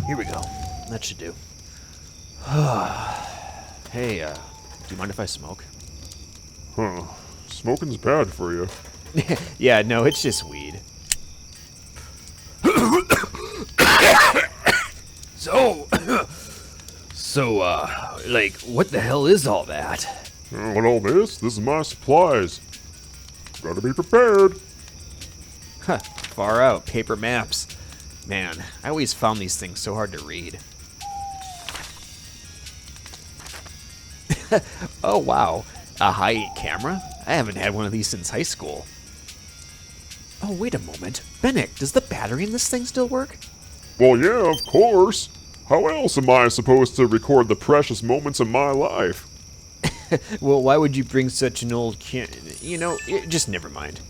Here we go. That should do. Hey, do you mind if I smoke? Huh. Smoking's bad for you. Yeah, no, it's just weed. Like, what the hell is all that? What all this? This is my supplies. Gotta be prepared. Huh, far out, paper maps. Man, I always found these things so hard to read. Oh, wow. A high-8 camera? I haven't had one of these since high school. Oh, wait a moment. Bennick, does the battery in this thing still work? Well, yeah, of course. How else am I supposed to record the precious moments of my life? Well, why would you bring such an old just never mind.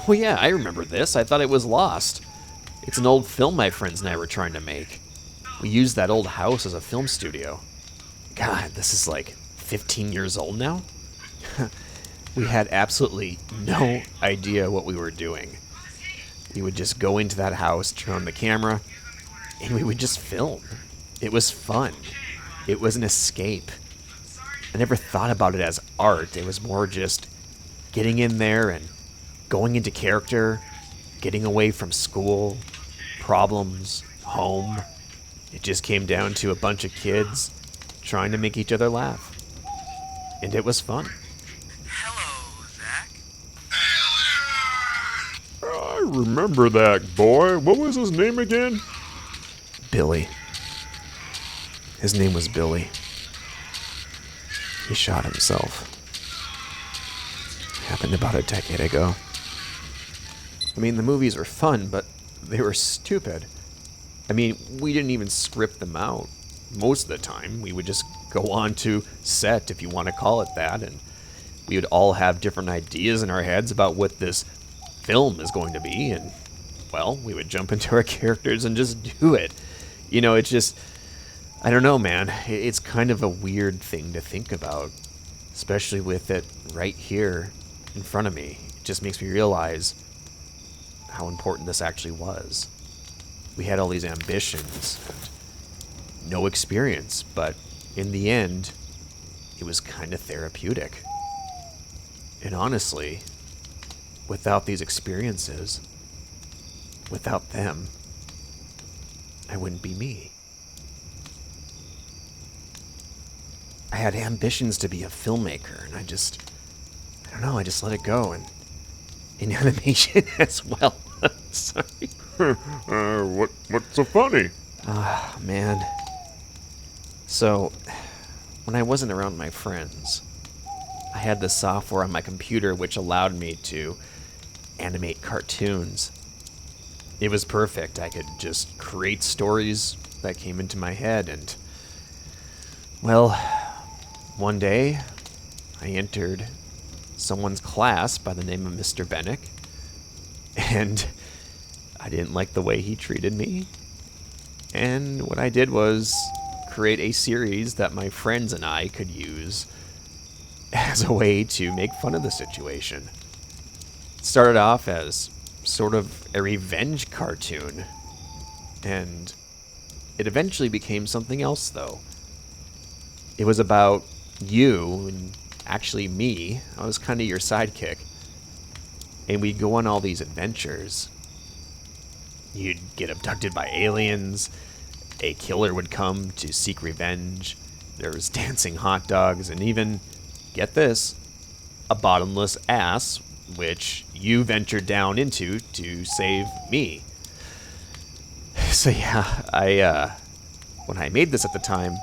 Oh yeah, I remember this. I thought it was lost. It's an old film my friends and I were trying to make. We used that old house as a film studio. God, this is like 15 years old now? We had absolutely no idea what we were doing. We would just go into that house, turn on the camera, and we would just film. It was fun. It was an escape. I never thought about it as art. It was more just getting in there and going into character, getting away from school, problems, home. It just came down to a bunch of kids trying to make each other laugh. And it was fun. Hello, Zach. I remember that boy. What was his name again? Billy. His name was Billy. He shot himself. Happened about a decade ago. I mean, the movies were fun, but they were stupid. I mean, we didn't even script them out. Most of the time, we would just go on to set, if you want to call it that, and we would all have different ideas in our heads about what this film is going to be, and, well, we would jump into our characters and just do it. You know, it's just, I don't know, man. It's kind of a weird thing to think about, especially with it right here in front of me. It just makes me realize how important this actually was. We had all these ambitions, and no experience, but in the end, it was kind of therapeutic. And honestly, without these experiences, without them, I wouldn't be me. I had ambitions to be a filmmaker, and I don't know, I just let it go, and in animation as well. Sorry. What's so funny? Ah, man. So, when I wasn't around my friends, I had this software on my computer which allowed me to animate cartoons. It was perfect. I could just create stories that came into my head, and, well, one day, I entered someone's class by the name of Mr. Bennick, and I didn't like the way he treated me. And what I did was create a series that my friends and I could use as a way to make fun of the situation. It started off as sort of a revenge cartoon, and it eventually became something else, though. It was about you, and actually me. I was kind of your sidekick. And we'd go on all these adventures. You'd get abducted by aliens. A killer would come to seek revenge. There was dancing hot dogs, and even, get this, a bottomless ass, which you ventured down into to save me. So yeah, when I made this at the time,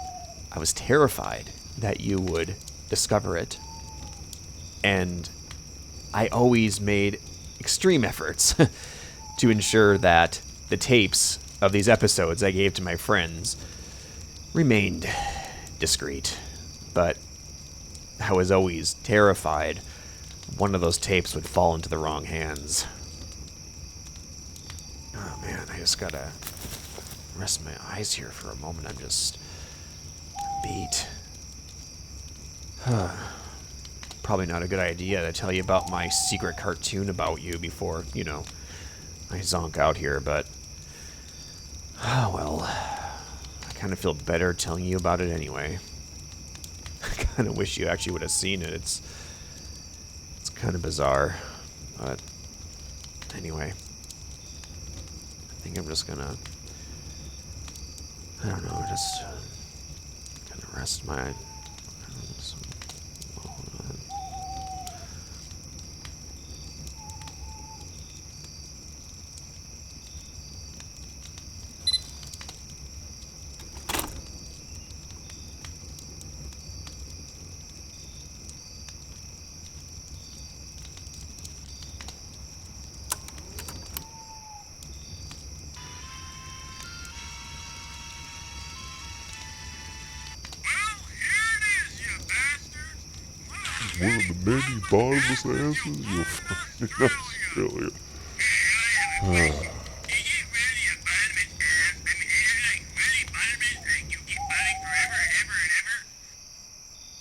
I was terrified that you would discover it. And I always made extreme efforts to ensure that the tapes of these episodes I gave to my friends remained discreet. But I was always terrified one of those tapes would fall into the wrong hands. Oh man, I just gotta rest my eyes here for a moment. I'm just beat. Probably not a good idea to tell you about my secret cartoon about you before, I zonk out here, but... Oh, well. I kind of feel better telling you about it anyway. I kind of wish you actually would have seen it. It's kind of bizarre, but... Anyway. I think I'm just gonna... I don't know, just... Kind of rest my... One of the many bottomless answers you'll find in Australia.